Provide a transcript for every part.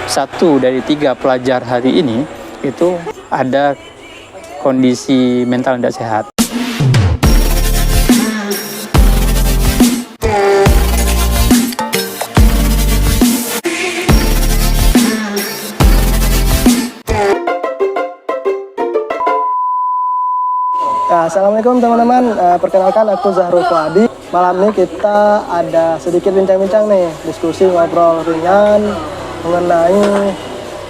1 dari 3 pelajar hari ini itu ada kondisi mental tidak sehat. Assalamualaikum teman-teman, perkenalkan aku Zahrul Fuadi. Malam ini kita ada sedikit bincang-bincang nih, diskusi ngobrol ringan mengenai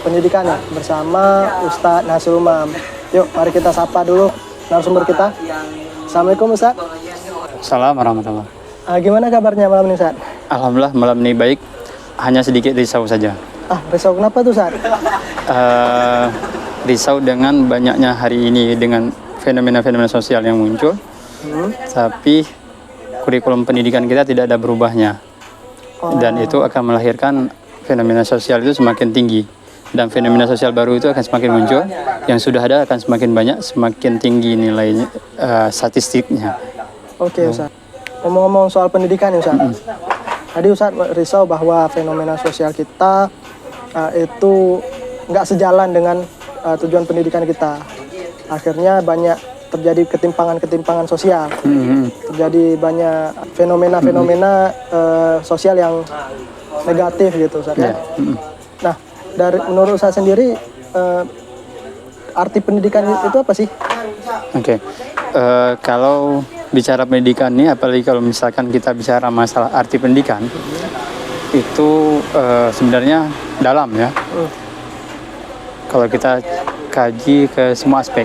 pendidikan ya, bersama Ustadz Nasrul Umam. Yuk mari kita sapa dulu narasumber kita. Assalamualaikum Ustadz. Assalamualaikum warahmatullahi wabarakatuh. Gimana kabarnya malam ini Ustadz? Alhamdulillah malam ini baik, hanya sedikit risau saja. Risau kenapa tuh Ustadz? Risau dengan banyaknya hari ini dengan fenomena-fenomena sosial yang muncul, tapi kurikulum pendidikan kita tidak ada berubahnya, dan itu akan melahirkan fenomena sosial itu semakin tinggi, dan fenomena sosial baru itu akan semakin muncul, yang sudah ada akan semakin banyak, semakin tinggi nilainya, statistiknya. Oke Ustadz, ngomong-ngomong soal pendidikan ya Ustadz, tadi Ustadz risau bahwa fenomena sosial kita itu nggak sejalan dengan tujuan pendidikan kita. Akhirnya banyak terjadi ketimpangan sosial, terjadi banyak fenomena-fenomena sosial yang negatif gitu, Ustaz. Ya. Nah, menurut saya sendiri arti pendidikan itu apa sih? Oke. Kalau bicara pendidikan ini, apalagi kalau misalkan kita bicara masalah arti pendidikan, itu sebenarnya dalam ya. Kalau kita kaji ke semua aspek.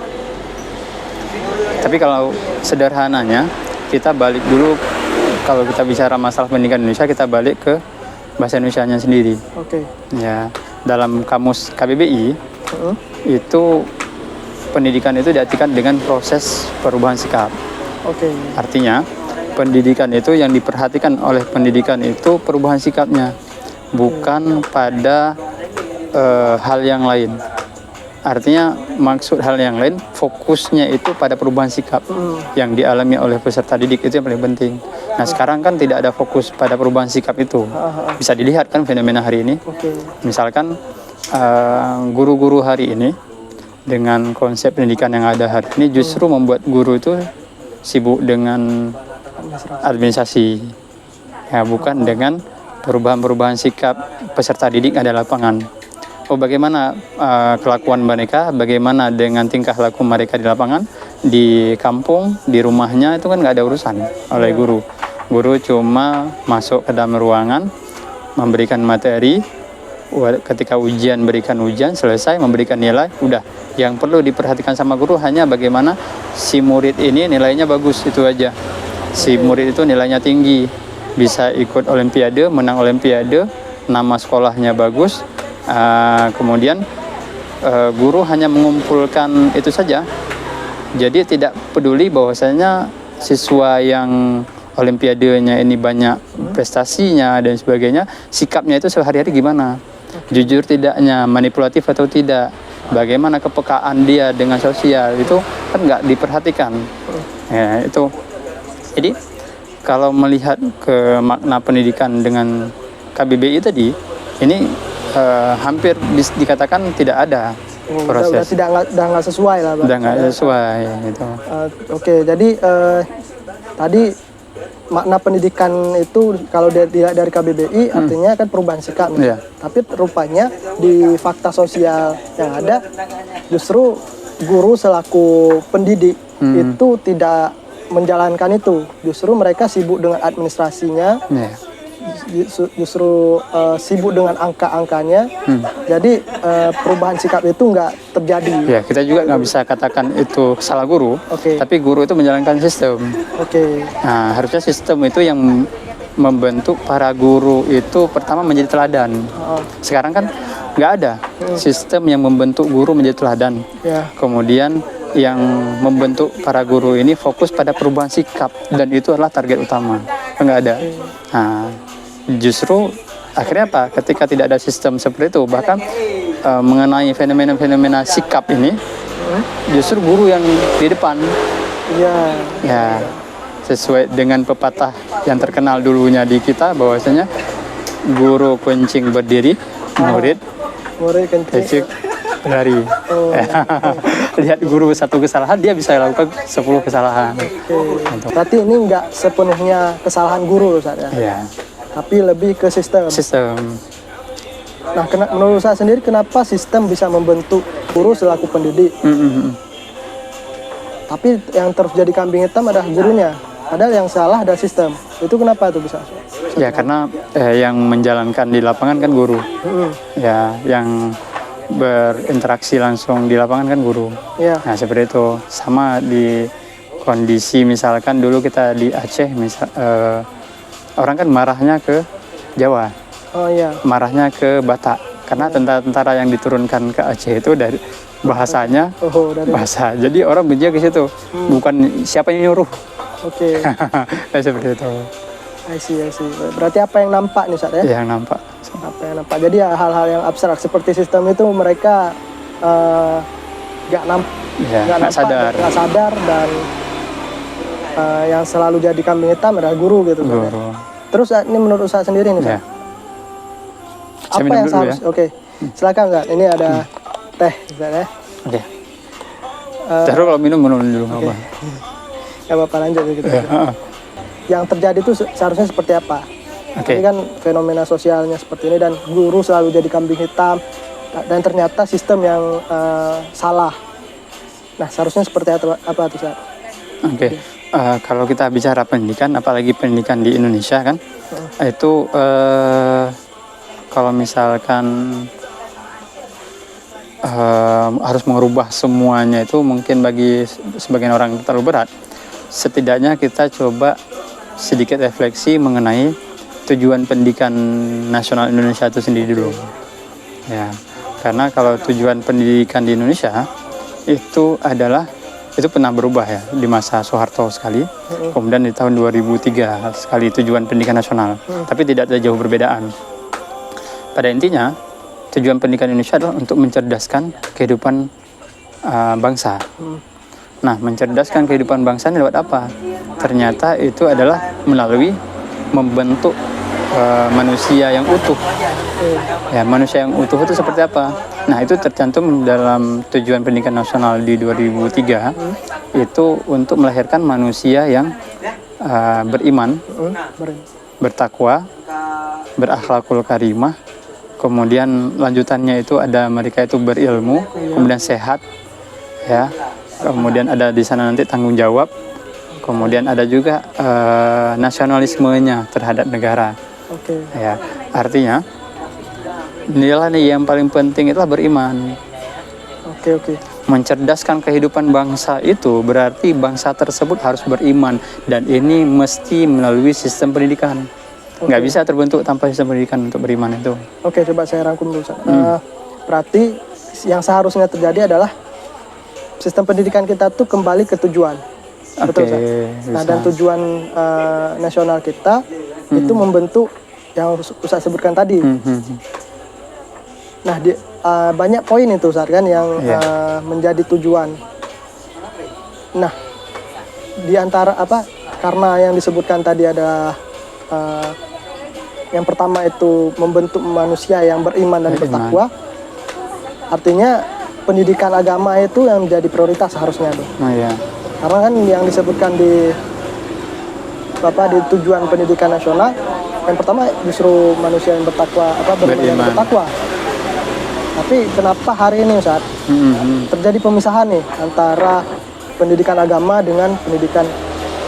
Tapi kalau sederhananya, kita balik dulu, kalau kita bicara masalah pendidikan Indonesia, kita balik ke bahasa Indonesianya sendiri. Oke. Ya, dalam kamus KBBI, itu pendidikan itu diartikan dengan proses perubahan sikap. Oke. Artinya, pendidikan itu yang diperhatikan oleh pendidikan itu perubahan sikapnya, bukan pada hal yang lain. Artinya maksud hal yang lain, fokusnya itu pada perubahan sikap yang dialami oleh peserta didik, itu yang paling penting. Nah sekarang kan tidak ada fokus pada perubahan sikap itu. Bisa dilihat kan fenomena hari ini. Misalkan guru-guru hari ini dengan konsep pendidikan yang ada hari ini justru membuat guru itu sibuk dengan administrasi, ya bukan dengan perubahan-perubahan sikap peserta didik ada lapangan. Bagaimana kelakuan mereka, bagaimana dengan tingkah laku mereka di lapangan, di kampung, di rumahnya, itu kan nggak ada urusan oleh guru. Guru cuma masuk ke dalam ruangan, memberikan materi, ketika ujian berikan ujian, selesai memberikan nilai, udah. Yang perlu diperhatikan sama guru hanya bagaimana si murid ini nilainya bagus, itu aja. Si murid itu nilainya tinggi, bisa ikut olimpiade, menang olimpiade, nama sekolahnya bagus. Kemudian guru hanya mengumpulkan itu saja, jadi tidak peduli bahwasanya siswa yang olimpiadenya ini banyak prestasinya dan sebagainya, sikapnya itu sehari-hari gimana, jujur tidaknya, manipulatif atau tidak, bagaimana kepekaan dia dengan sosial, itu kan nggak diperhatikan. Ya, itu jadi kalau melihat ke makna pendidikan dengan KBBI tadi, ini hampir dikatakan tidak ada proses. Udah nggak sesuai lah. Udah nggak sesuai gitu. Oke, jadi tadi makna pendidikan itu kalau dilihat dari KBBI artinya kan perubahan sikap. Tapi rupanya di fakta sosial yang ada justru guru selaku pendidik itu tidak menjalankan itu. Justru mereka sibuk dengan administrasinya. Justru sibuk dengan angka-angkanya, jadi perubahan sikap itu nggak terjadi. Ya, kita juga nggak bisa katakan itu salah guru, tapi guru itu menjalankan sistem. Nah, harusnya sistem itu yang membentuk para guru itu pertama menjadi teladan. Sekarang kan nggak ada sistem yang membentuk guru menjadi teladan. Kemudian yang membentuk para guru ini fokus pada perubahan sikap, dan itu adalah target utama. Nggak ada. Nah, justru akhirnya apa? Ketika tidak ada sistem seperti itu, bahkan mengenai fenomena-fenomena sikap ini, justru guru yang di depan. Ya, sesuai dengan pepatah yang terkenal dulunya di kita, bahwasanya guru kencing berdiri, murid murid kencing. kecil lari. Oh, Lihat guru satu kesalahan, dia bisa lakukan 10 kesalahan. oke. Berarti ini nggak sepenuhnya kesalahan guru Ustaz ya, Ya, tapi lebih ke sistem. sistem. Nah, menurut saya sendiri kenapa sistem bisa membentuk guru selaku pendidik, tapi yang terus jadi kambing hitam adalah gurunya. Padahal yang salah adalah sistem. Itu kenapa tuh bisa? Ya karena yang menjalankan di lapangan kan guru. Ya, yang berinteraksi langsung di lapangan kan guru. Ya. Nah seperti itu. Sama di kondisi misalkan dulu kita di Aceh, orang kan marahnya ke Jawa, Oh iya. marahnya ke Batak. Karena tentara-tentara yang diturunkan ke Aceh itu dari bahasanya Oh, dari. bahasa. Jadi orang benci ke situ. Bukan siapa yang nyuruh. Oke. Nah, seperti itu. I see. Berarti apa yang nampak nih Ustaz ya? Yang nampak. Apa yang nampak. Jadi ya hal-hal yang abstrak seperti sistem itu mereka nggak Ya, nggak sadar. nggak sadar, dan yang selalu jadi kambing hitam adalah guru gitu Ustaz ya. Guru. Terus ini menurut Ustaz sendiri nih Ustaz. Ya. Saya Apa minum yang dulu seharus? ya. Oke. Silakan Ustaz. Ini ada teh Ustaz ya. Oke. Terus kalau minum dulu nggak apa. Ya Bapak lanjut gitu. Ya, Yang terjadi itu seharusnya seperti apa? Oke. Ini kan fenomena sosialnya seperti ini dan guru selalu jadi kambing hitam dan ternyata sistem yang salah. Nah, seharusnya seperti apa tuh Ustaz? Oke. Kalau kita bicara pendidikan, apalagi pendidikan di Indonesia kan, itu kalau misalkan harus merubah semuanya itu mungkin bagi sebagian orang terlalu berat. Setidaknya kita coba sedikit refleksi mengenai tujuan pendidikan nasional Indonesia itu sendiri dulu. Ya, karena kalau tujuan pendidikan di Indonesia itu pernah berubah ya di masa Soeharto sekali, kemudian di tahun 2003 sekali tujuan pendidikan nasional, tapi tidak ada jauh perbedaan. Pada intinya tujuan pendidikan Indonesia adalah untuk mencerdaskan kehidupan bangsa. Nah, mencerdaskan kehidupan bangsa ini lewat apa? Ternyata itu adalah melalui membentuk manusia yang utuh. Ya, manusia yang utuh itu seperti apa? Nah, itu tercantum dalam tujuan pendidikan nasional di 2003 itu untuk melahirkan manusia yang beriman, bertakwa, berakhlakul karimah. Kemudian lanjutannya itu ada mereka itu berilmu, kemudian sehat, ya. Kemudian ada di sana nanti tanggung jawab. Kemudian ada juga nasionalismenya terhadap negara. Oke. Ya, artinya nilai yang paling penting itulah beriman. Oke. Mencerdaskan kehidupan bangsa itu berarti bangsa tersebut harus beriman, dan ini mesti melalui sistem pendidikan. Nggak bisa terbentuk tanpa sistem pendidikan untuk beriman itu. Oke, coba saya rangkum dulu Ustaz. Berarti yang seharusnya terjadi adalah sistem pendidikan kita tuh kembali ke tujuan. Betul Ustaz? Nah, dan tujuan nasional kita itu membentuk yang Ustaz sebutkan tadi. Nah, banyak poin itu Ustaz kan yang menjadi tujuan. Nah, di antara karena yang disebutkan tadi adalah yang pertama itu membentuk manusia yang beriman dan bertakwa. Artinya pendidikan agama itu yang menjadi prioritas harusnya tuh. Oh, iya. Karena kan yang disebutkan di tujuan pendidikan nasional yang pertama justru manusia yang bertakwa, beriman dan bertakwa. Tapi kenapa hari ini Ustaz terjadi pemisahan nih antara pendidikan agama dengan pendidikan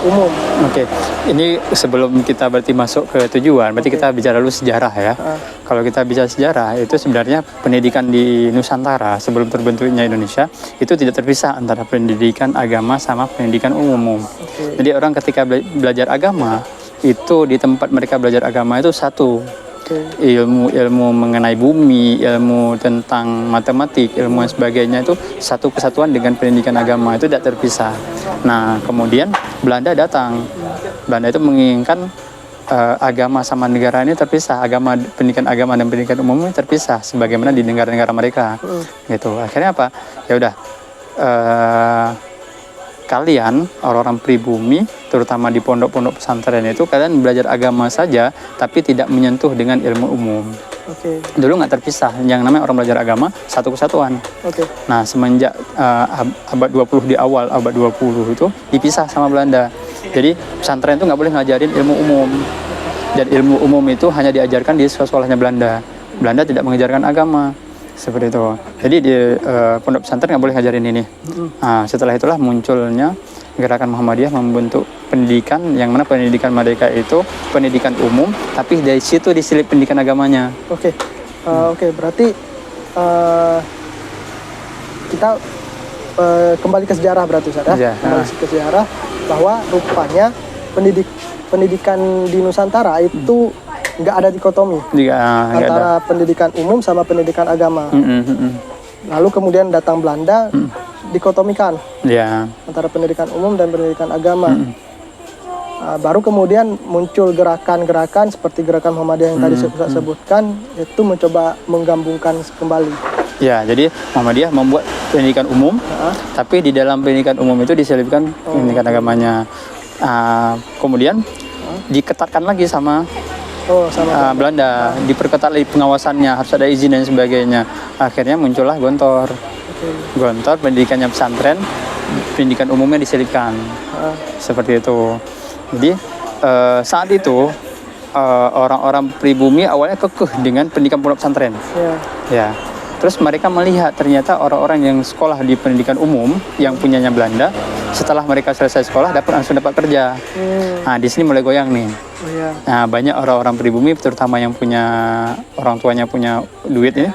umum? Oke, ini sebelum kita berarti masuk ke tujuan, berarti kita bicara dulu sejarah ya. Kalau kita bicara sejarah, itu sebenarnya pendidikan di Nusantara sebelum terbentuknya Indonesia itu tidak terpisah antara pendidikan agama sama pendidikan umum. Jadi orang ketika belajar agama itu di tempat mereka belajar agama itu satu. Ilmu mengenai bumi, ilmu tentang matematik, ilmu dan sebagainya itu satu kesatuan dengan pendidikan agama, itu tidak terpisah. Nah, kemudian Belanda datang. Belanda itu menginginkan agama sama negara ini terpisah, pendidikan agama dan pendidikan umum ini terpisah sebagaimana di negara-negara mereka. Gitu. Akhirnya apa? Ya udah, kalian orang-orang pribumi terutama di pondok-pondok pesantren itu kalian belajar agama saja tapi tidak menyentuh dengan ilmu umum. Oke. Dulu nggak terpisah, yang namanya orang belajar agama satu kesatuan. Oke. Nah, semenjak abad 20 di awal abad 20 itu dipisah sama Belanda. Jadi pesantren itu nggak boleh ngajarin ilmu umum. Dan ilmu umum itu hanya diajarkan di sekolahnya Belanda. Belanda tidak mengajarkan agama. Seperti itu. Jadi di pondok pesantren nggak boleh ngajarin ini. Nah, setelah itulah munculnya gerakan Muhammadiyah membentuk pendidikan, yang mana pendidikan mereka itu pendidikan umum, tapi dari situ diselip pendidikan agamanya. Oke. Oke, berarti kita kembali ke sejarah berarti Ustaz ya. Ya. Kembali ke sejarah bahwa rupanya pendidikan di Nusantara itu nggak ada dikotomi antara pendidikan umum sama pendidikan agama. Lalu kemudian datang Belanda, dikotomikan antara pendidikan umum dan pendidikan agama. Baru kemudian muncul gerakan-gerakan seperti gerakan Muhammadiyah yang tadi saya sebutkan, itu mencoba menggabungkan kembali. Ya, jadi Muhammadiyah membuat pendidikan umum, tapi di dalam pendidikan umum itu diselipkan pendidikan agamanya. Kemudian diketatkan lagi sama Belanda, diperketat lagi pengawasannya, harus ada izin dan sebagainya. Akhirnya muncullah Gontor. Gontor pendidikannya pesantren, pendidikan umumnya diselipkan. Seperti itu. Jadi saat itu orang-orang pribumi awalnya kekeh dengan pendidikan pondok pesantren. Ya. Terus mereka melihat ternyata orang-orang yang sekolah di pendidikan umum yang punyanya Belanda, setelah mereka selesai sekolah langsung dapat kerja. Nah, di sini mulai goyang nih. Nah, banyak orang-orang pribumi terutama yang punya orang tuanya punya duit ini,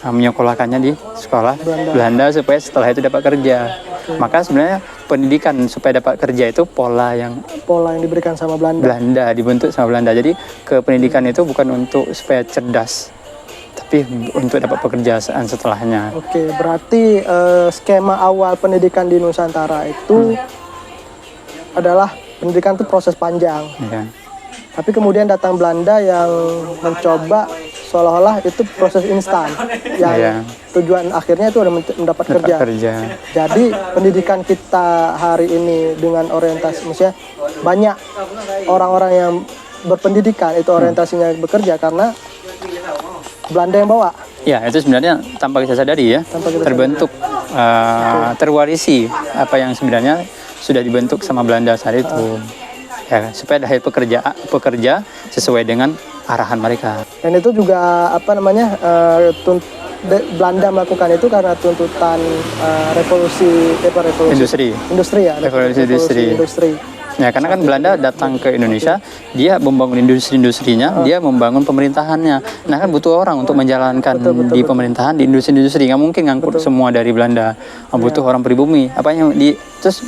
menyekolahkannya di sekolah Belanda supaya setelah itu dapat kerja. Maka sebenarnya pendidikan supaya dapat kerja itu pola yang diberikan sama Belanda dibentuk sama Belanda. Jadi ke pendidikan itu bukan untuk supaya cerdas, tapi untuk dapat pekerjaan setelahnya. Oke, berarti skema awal pendidikan di Nusantara itu adalah pendidikan itu proses panjang. Tapi kemudian datang Belanda yang mencoba seolah-olah itu proses instan, yang tujuan akhirnya itu adalah mendapat kerja. Jadi pendidikan kita hari ini dengan orientasi, maksudnya banyak orang-orang yang berpendidikan itu orientasinya bekerja karena Belanda yang bawa. Ya, itu sebenarnya tanpa kita sadari ya, terbentuk, terwarisi apa yang sebenarnya sudah dibentuk sama Belanda saat itu. Ya, supaya ada pekerja sesuai dengan arahan mereka. Dan itu juga Belanda melakukan itu karena tuntutan revolusi industri. Ya, karena kan Belanda datang ke Indonesia, dia membangun industri-industrinya, dia membangun pemerintahannya. Nah, kan butuh orang untuk menjalankan di pemerintahan, di industri-industri. Nggak mungkin ngangkut semua dari Belanda. Butuh orang pribumi. Terus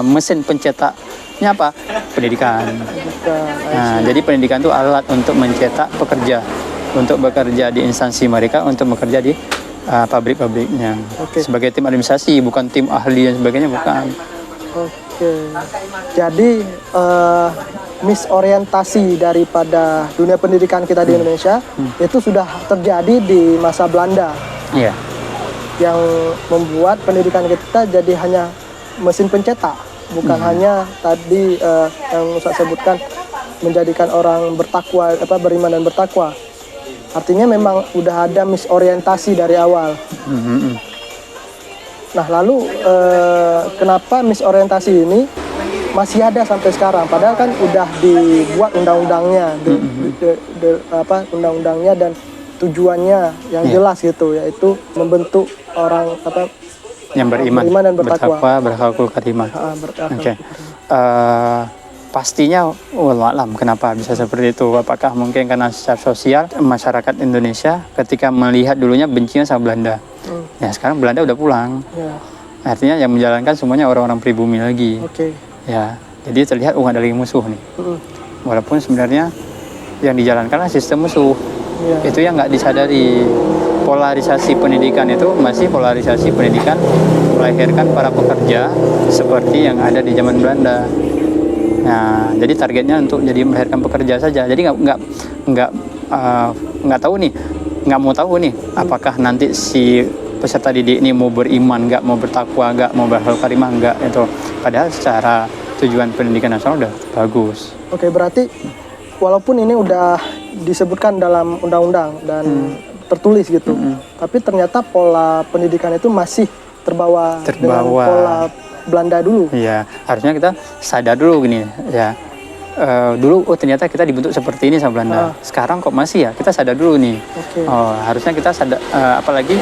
mesin pencetaknya apa? Pendidikan. Nah, jadi pendidikan itu alat untuk mencetak pekerja, untuk bekerja di instansi mereka, untuk bekerja di pabrik-pabriknya. Sebagai tim administrasi, bukan tim ahli dan sebagainya, bukan. Jadi misorientasi daripada dunia pendidikan kita di Indonesia itu sudah terjadi di masa Belanda. Yang membuat pendidikan kita jadi hanya mesin pencetak, bukan hanya tadi yang Ustaz sebutkan menjadikan orang bertakwa, beriman dan bertakwa. Artinya memang udah ada misorientasi dari awal. Nah, lalu kenapa misorientasi ini masih ada sampai sekarang? Padahal kan udah dibuat undang-undangnya, undang-undangnya dan tujuannya yang jelas gitu, yaitu membentuk orang yang beriman dan bertakwa, berakhlakul karimah. Pastinya wallahualam kenapa bisa seperti itu. Apakah mungkin karena secara sosial masyarakat Indonesia ketika melihat dulunya bencinya sama Belanda. Ya, sekarang Belanda udah pulang. Artinya yang menjalankan semuanya orang-orang pribumi lagi. Ya, jadi terlihat ada lagi musuh nih. Walaupun sebenarnya yang dijalankanlah sistem musuh. Itu yang nggak disadari. Polarisasi pendidikan itu masih polarisasi pendidikan melahirkan para pekerja seperti yang ada di zaman Belanda. Nah, jadi targetnya untuk jadi melahirkan pekerja saja. Jadi nggak tahu nih, nggak mau tahu nih, apakah nanti si peserta didik ini mau beriman, nggak mau bertakwa, nggak mau berakhlakul karimah, nggak itu. Padahal secara tujuan pendidikan nasional udah bagus. Berarti walaupun ini udah disebutkan dalam undang-undang dan tertulis gitu. Tapi ternyata pola pendidikan itu masih terbawa dengan pola Belanda dulu. Iya, harusnya kita sadar dulu gini ya. Dulu ternyata kita dibentuk seperti ini sama Belanda. Sekarang kok masih ya? Kita sadar dulu nih. Harusnya kita sadar, apalagi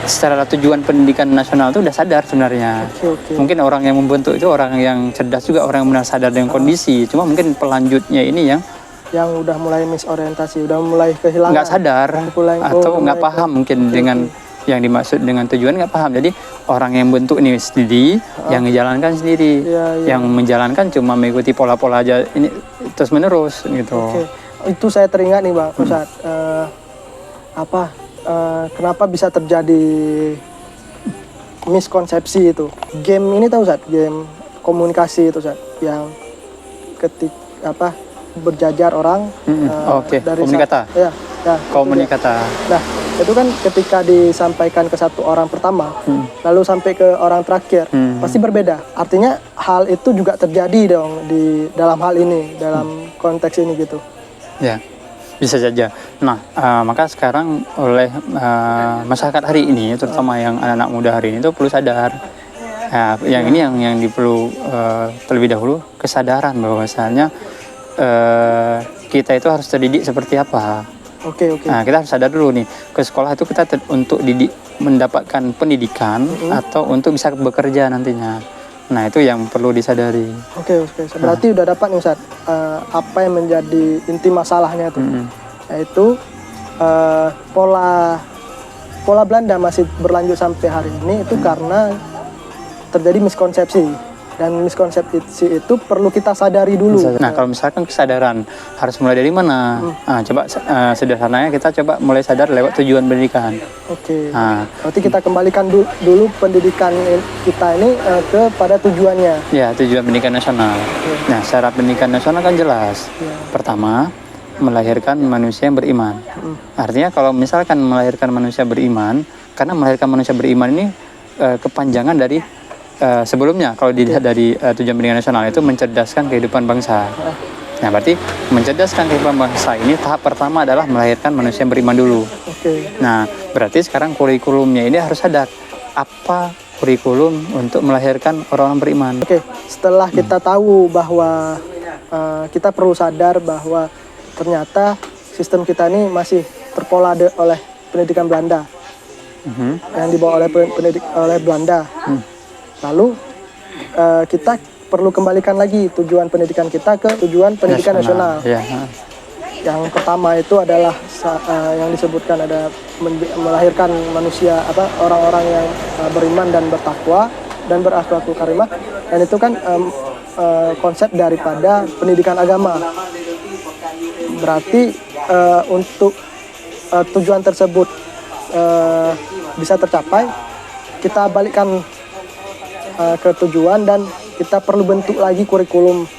secara tujuan pendidikan nasional itu udah sadar sebenarnya. Mungkin orang yang membentuk itu orang yang cerdas juga, orang yang benar sadar dengan kondisi. Cuma mungkin pelanjutnya ini yang udah mulai misorientasi, udah mulai kehilangan, nggak sadar atau nggak paham mungkin dengan yang dimaksud dengan tujuan, nggak paham. Jadi orang yang bentuk ini sendiri, yang menjalankan sendiri, yang menjalankan cuma mengikuti pola-pola aja ini terus menerus gitu. Itu saya teringat nih Bang Ustadz, kenapa bisa terjadi miskonsepsi itu? Game ini tahu Ustadz, game komunikasi itu Ustadz, yang berjajar orang dari komunikata. Komunikata. Nah, itu kan ketika disampaikan ke satu orang pertama, lalu sampai ke orang terakhir, pasti berbeda. Artinya hal itu juga terjadi dong di dalam hal ini, dalam konteks ini gitu. Ya, bisa saja. Nah, maka sekarang oleh masyarakat hari ini, terutama yang anak-anak muda hari ini itu perlu sadar. Yang ini yang perlu terlebih dahulu kesadaran bahwasanya kita itu harus terdidik seperti apa. Nah, kita harus sadar dulu nih, ke sekolah itu kita untuk mendapatkan pendidikan atau untuk bisa bekerja nantinya. Nah, itu yang perlu disadari. Berarti udah dapat nih Ustadz, apa yang menjadi inti masalahnya itu, yaitu pola Belanda masih berlanjut sampai hari ini itu karena terjadi miskonsepsi. Dan miskonsepsi itu perlu kita sadari dulu. Nah, kalau misalkan kesadaran harus mulai dari mana? Coba sederhananya kita coba mulai sadar lewat tujuan pendidikan. Berarti kita kembalikan dulu pendidikan kita ini kepada tujuannya. Ya, tujuan pendidikan nasional. Nah, secara pendidikan nasional kan jelas. Pertama, melahirkan manusia yang beriman. Artinya kalau misalkan melahirkan manusia beriman, karena melahirkan manusia beriman ini kepanjangan dari sebelumnya kalau dilihat dari tujuan pendidikan nasional itu mencerdaskan kehidupan bangsa. Nah, berarti mencerdaskan kehidupan bangsa ini tahap pertama adalah melahirkan manusia yang beriman dulu. Nah, berarti sekarang kurikulumnya ini harus sadar apa kurikulum untuk melahirkan orang-orang beriman. Setelah kita tahu bahwa kita perlu sadar bahwa ternyata sistem kita ini masih terpola oleh pendidikan Belanda, yang dibawa oleh Belanda. Lalu kita perlu kembalikan lagi tujuan pendidikan kita ke tujuan pendidikan nasional. Yang pertama itu adalah yang disebutkan ada melahirkan manusia, orang-orang yang beriman dan bertakwa dan berakhlakul karimah. Dan itu kan konsep daripada pendidikan agama. Berarti untuk tujuan tersebut bisa tercapai, kita balikkan ke tujuan dan kita perlu bentuk lagi kurikulum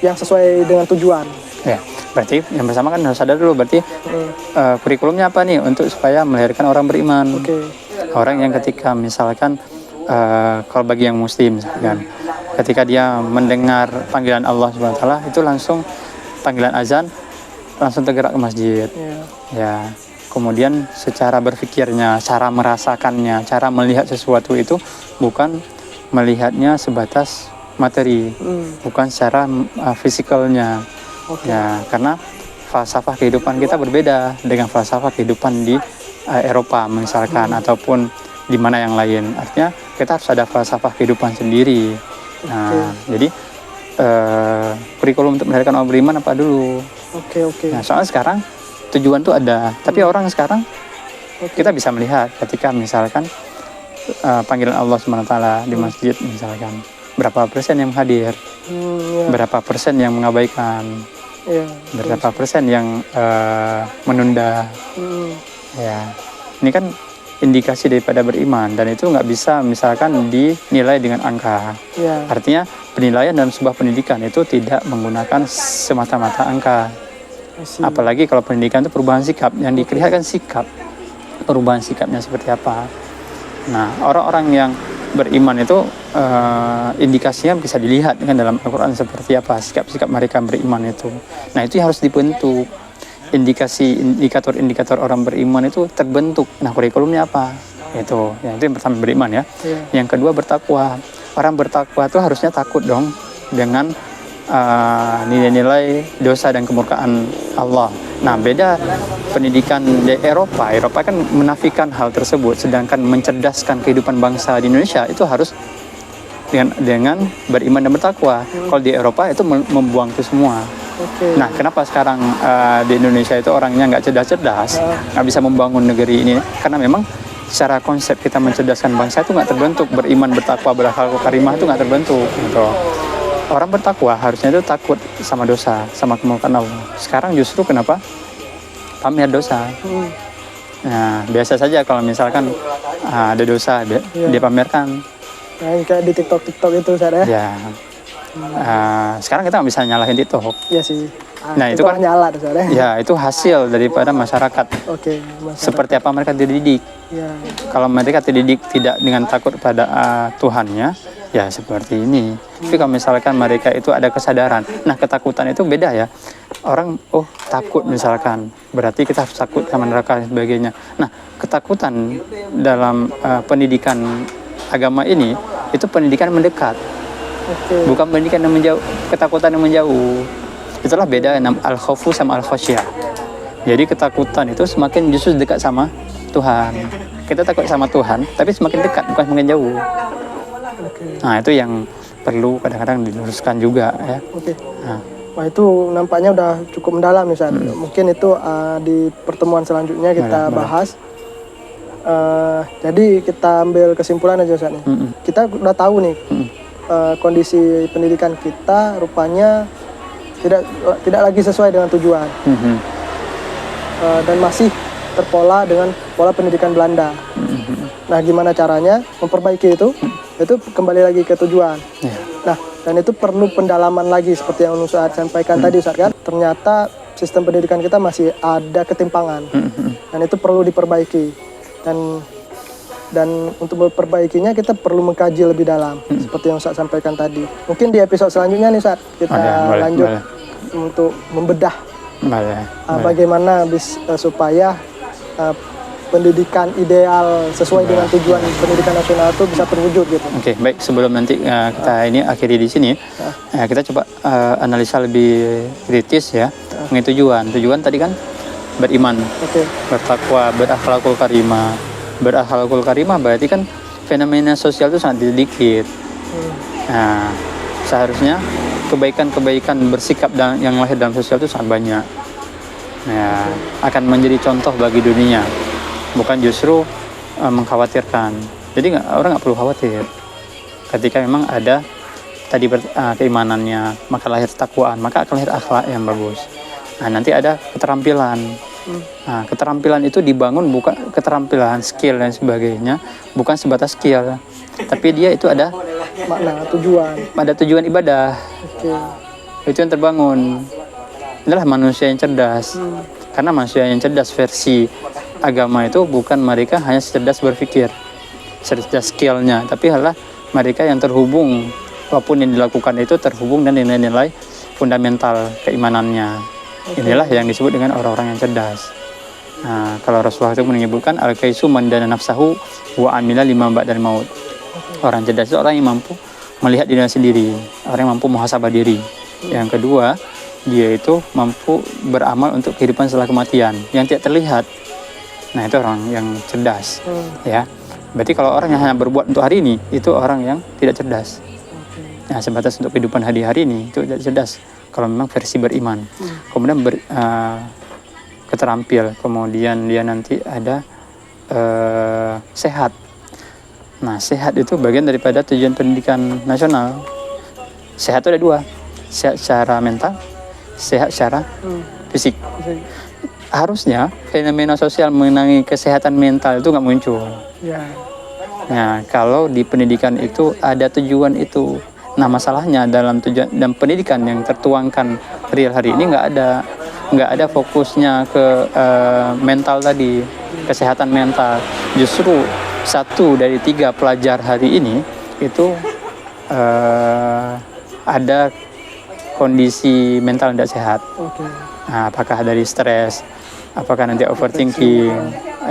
yang sesuai dengan tujuan. Ya, berarti yang pertama kan harus sadar dulu, berarti kurikulumnya apa nih untuk supaya melahirkan orang beriman. Orang yang ketika misalkan kalau bagi yang muslim misalkan, ketika dia mendengar panggilan Allah Subhanahu wa taala itu langsung panggilan azan langsung tergerak ke masjid. Ya. Kemudian secara berpikirnya, cara merasakannya, cara melihat sesuatu itu bukan melihatnya sebatas materi, bukan secara fisikalnya. Ya, karena falsafah kehidupan kita berbeda dengan falsafah kehidupan di Eropa misalkan ataupun di mana yang lain. Artinya kita harus ada falsafah kehidupan sendiri. Nah, jadi kurikulum untuk melahirkan orang beriman apa dulu? Nah, soalnya sekarang tujuan itu ada, tapi orang sekarang kita bisa melihat ketika misalkan panggilan Allah SWT di masjid misalkan, berapa persen yang hadir, berapa persen yang mengabaikan, berapa persen yang menunda. Ya, ini kan indikasi daripada beriman, dan itu nggak bisa misalkan dinilai dengan angka. Artinya penilaian dalam sebuah pendidikan itu tidak menggunakan semata-mata angka. Apalagi kalau pendidikan itu perubahan sikap, yang dilihatkan sikap, perubahan sikapnya seperti apa. Nah, orang-orang yang beriman itu indikasinya bisa dilihat kan dalam Al-Quran seperti apa sikap-sikap mereka beriman itu. Nah, itu yang harus dibentuk. indikator-indikator orang beriman itu terbentuk. Nah, kurikulumnya apa? Itu yang pertama beriman ya. Yang kedua bertakwa. Orang bertakwa itu harusnya takut dong dengan nilai-nilai dosa dan kemurkaan Allah. Nah, beda pendidikan di Eropa. Eropa kan menafikan hal tersebut, sedangkan mencerdaskan kehidupan bangsa di Indonesia itu harus dengan beriman dan bertakwa. Kalau di Eropa itu membuang itu semua. Nah, kenapa sekarang di Indonesia itu orangnya nggak cerdas-cerdas, nggak bisa membangun negeri ini? Karena memang secara konsep kita mencerdaskan bangsa itu nggak terbentuk. Beriman, bertakwa, berakhlak karimah itu nggak terbentuk. Gitu. Orang bertakwa harusnya itu takut sama dosa, sama kemurkaan Allah. Sekarang justru kenapa pamer dosa? Nah, biasa saja kalau misalkan ada dosa dia pamerkan. Nah, kayak di TikTok itu Ustaz ya. Ya. Sekarang kita nggak bisa nyalahin TikTok. Iya sih. Nah, itu kan nyala Ustaz ya. Ya, itu hasil daripada masyarakat. Masyarakat. Seperti apa mereka dididik. Ya. Kalau mereka dididik tidak dengan takut pada Tuhannya, ya seperti ini. Tapi kalau misalkan mereka itu ada kesadaran, nah ketakutan itu beda ya. Orang takut misalkan, berarti kita harus takut sama neraka dan sebagainya. Nah, ketakutan dalam pendidikan agama ini itu pendidikan mendekat, bukan pendidikan yang menjauh, ketakutan yang menjauh. Itulah beda al-khawfu sama al-khasyah. Jadi ketakutan itu semakin justru dekat sama Tuhan. Kita takut sama Tuhan, tapi semakin dekat, bukan semakin jauh. Nah, itu yang perlu kadang-kadang diluruskan juga ya. Nah. Wah, itu nampaknya udah cukup mendalam Ustaz. Mungkin itu di pertemuan selanjutnya kita bahas. Jadi kita ambil kesimpulan aja Ustaz nih. Kita udah tahu nih kondisi pendidikan kita rupanya tidak lagi sesuai dengan tujuan. Dan masih terpola dengan pola pendidikan Belanda. Nah, gimana caranya memperbaiki itu? Itu kembali lagi ke tujuan. Nah, dan itu perlu pendalaman lagi seperti yang Ustaz sampaikan tadi Ustaz kan. Ternyata sistem pendidikan kita masih ada ketimpangan. Dan itu perlu diperbaiki. Dan untuk memperbaikinya kita perlu mengkaji lebih dalam seperti yang Ustaz sampaikan tadi. Mungkin di episode selanjutnya nih Ustaz kita lanjut untuk membedah bagaimana supaya pendidikan ideal sesuai dengan tujuan pendidikan nasional itu bisa terwujud gitu. Oke, baik, sebelum nanti kita ini akhiri di sini, kita coba analisa lebih kritis ya mengenai tujuan. Tujuan tadi kan beriman, bertakwa, berakhlakul karimah. Berakhlakul karimah berarti kan fenomena sosial itu sangat sedikit. Nah, seharusnya kebaikan-kebaikan bersikap yang lahir dalam sosial itu sangat banyak. Nah, akan menjadi contoh bagi dunia, bukan justru mengkhawatirkan. Jadi orang nggak perlu khawatir. Ketika memang ada tadi keimanannya, maka lahir ketakwaan, maka akan lahir akhlak yang bagus. Nah, nanti ada keterampilan. Nah, keterampilan itu dibangun bukan keterampilan skill dan sebagainya, bukan sebatas skill, tapi dia itu ada makna, tujuan. Ada tujuan ibadah. Itu yang terbangun. Inilah manusia yang cerdas. Karena manusia yang cerdas versi agama itu bukan mereka hanya cerdas berpikir, cerdas skillnya, tapi adalah mereka yang terhubung, apapun yang dilakukan itu terhubung dan nilai-nilai fundamental keimanannya. Inilah yang disebut dengan orang-orang yang cerdas. Nah, kalau Rasulullah itu menyebutkan al-kaisu man dana nafsahu wa amila lima ba'dal maut. Orang cerdas itu orang yang mampu melihat dirinya sendiri, orang yang mampu muhasabah diri. Yang kedua, dia itu mampu beramal untuk kehidupan setelah kematian yang tidak terlihat. Nah, itu orang yang cerdas. Ya. Berarti kalau orang yang hanya berbuat untuk hari ini, itu orang yang tidak cerdas. Nah, sebatas untuk kehidupan hari-hari ini itu tidak cerdas. Kalau memang versi beriman, kemudian keterampil, kemudian dia nanti ada sehat. Nah, sehat itu bagian daripada tujuan pendidikan nasional. Sehat itu ada dua, sehat secara mental, sehat secara fisik. Harusnya fenomena sosial mengenai kesehatan mental itu nggak muncul. Nah, kalau di pendidikan itu ada tujuan itu. Nah, masalahnya dalam tujuan dan pendidikan yang tertuangkan real hari ini nggak ada fokusnya ke mental tadi, kesehatan mental. Justru 1 dari 3 pelajar hari ini itu ada kondisi mental tidak sehat. Nah, apakah dari stres, apakah nanti overthinking,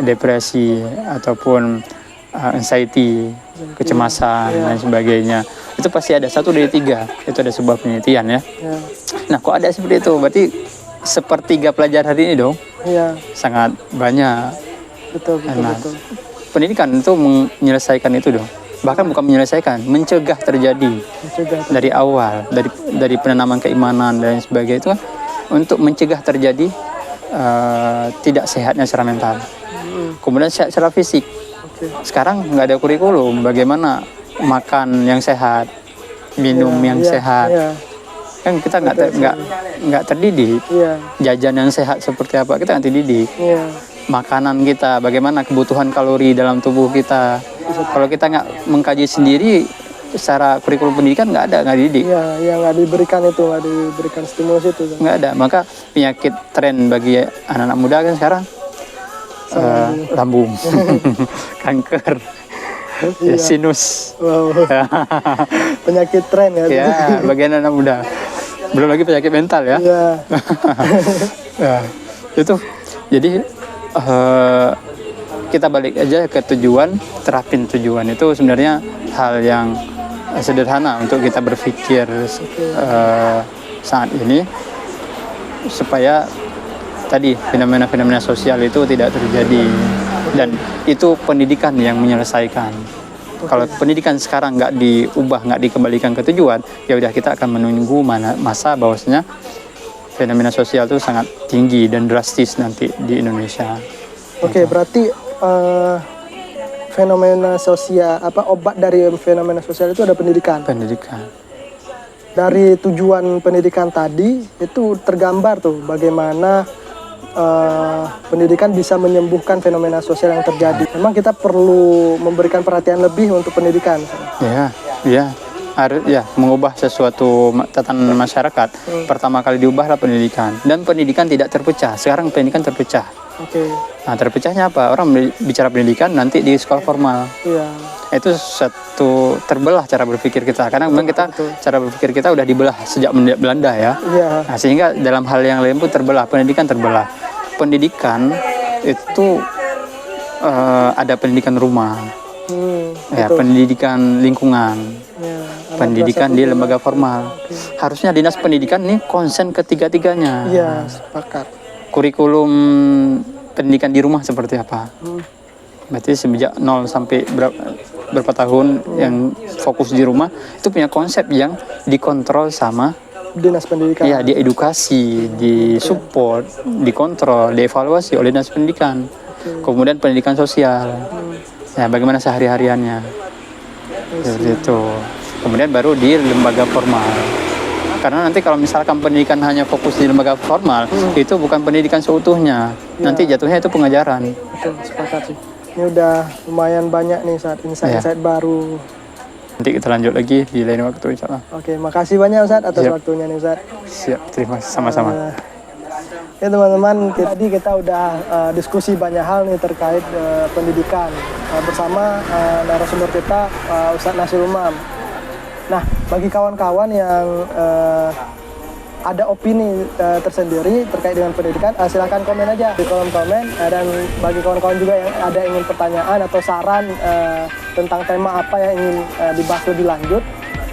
depresi, ataupun anxiety, kecemasan dan sebagainya. Itu pasti ada 1 dari 3. Itu ada sebuah penelitian ya. Ya. Nah, kok ada seperti itu? Berarti sepertiga pelajar hari ini dong Iya, sangat banyak. betul. Nah, pendidikan itu menyelesaikan itu dong. Bahkan bukan menyelesaikan, mencegah terjadi Mencegah. dari awal, dari penanaman keimanan dan sebagainya itu kan untuk mencegah terjadi tidak sehatnya secara mental. Kemudian sehat secara fisik. Oke. Sekarang nggak ada kurikulum bagaimana makan yang sehat, minum yang sehat. Iya, Kan kita nggak terdidik. iya, Jajan yang sehat seperti apa kita nggak terdidik. iya. Makanan kita, bagaimana kebutuhan kalori dalam tubuh kita. Kalau kita nggak mengkaji sendiri, secara kurikulum pendidikan nggak dididik. Iya, nggak diberikan stimulus itu. Nggak ada. Maka penyakit tren bagi anak-anak muda kan sekarang lambung, kanker, ya, sinus. Wow. Penyakit tren ya. Ya, bagi anak muda. Belum lagi penyakit mental ya. Iya. Ya, itu jadi kita balik aja ke tujuan, terapin tujuan itu sebenarnya hal yang sederhana untuk kita berpikir saat ini supaya tadi fenomena-fenomena sosial itu tidak terjadi, dan itu pendidikan yang menyelesaikan. Kalau pendidikan sekarang nggak diubah, nggak dikembalikan ke tujuan, ya udah kita akan menunggu masa bahwasanya fenomena sosial itu sangat tinggi dan drastis nanti di Indonesia. Oke, berarti fenomena sosial, obat dari fenomena sosial itu ada pendidikan. Pendidikan. Dari tujuan pendidikan tadi itu tergambar tuh bagaimana pendidikan bisa menyembuhkan fenomena sosial yang terjadi. Memang kita perlu memberikan perhatian lebih untuk pendidikan. Ya, harus ya mengubah sesuatu tatanan masyarakat. Pertama kali diubahlah pendidikan, dan pendidikan tidak terpecah. Sekarang pendidikan terpecah. Oke. Nah, terpecahnya apa? Orang bicara pendidikan nanti di sekolah formal. Iya. Itu satu terbelah cara berpikir kita. Karena memang cara berpikir kita udah dibelah sejak Belanda ya. Iya. Nah, sehingga dalam hal yang lain pun terbelah, pendidikan terbelah. Pendidikan itu ada pendidikan rumah, ya, pendidikan lingkungan, Ya, pendidikan di lembaga formal. Harusnya dinas pendidikan ini konsen ketiga-tiganya. Iya, sepakat. Kurikulum pendidikan di rumah seperti apa? Berarti sejak 0 sampai berapa tahun yang fokus di rumah itu punya konsep yang dikontrol sama Dinas pendidikan. ya, diedukasi, disupport, dikontrol, dievaluasi oleh dinas pendidikan. Kemudian pendidikan sosial, ya bagaimana sehari-hariannya, seperti itu. Kemudian baru di lembaga formal. Karena nanti kalau misalkan pendidikan hanya fokus di lembaga formal, itu bukan pendidikan seutuhnya. Nanti jatuhnya itu pengajaran. Betul, sepakat sih. Ini udah lumayan banyak nih saat insight-insight baru. Nanti kita lanjut lagi di lain waktu, insya Allah. Oke, makasih banyak Ustadz atas Siap. waktunya nih Ustadz. Siap, terima kasih sama-sama. Ya teman-teman, tadi kita udah diskusi banyak hal nih terkait pendidikan bersama narasumber kita Ustadz Nasrul Umam. Nah, bagi kawan-kawan yang ada opini tersendiri terkait dengan pendidikan, silakan komen aja di kolom komen. Dan bagi kawan-kawan juga yang ada ingin pertanyaan atau saran tentang tema apa yang ingin dibahas lebih lanjut,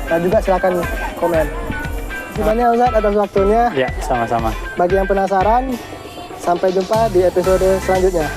nah juga silakan komen. Terima kasih banyak Ustadz atas waktunya. Ya, sama-sama. Bagi yang penasaran, sampai jumpa di episode selanjutnya.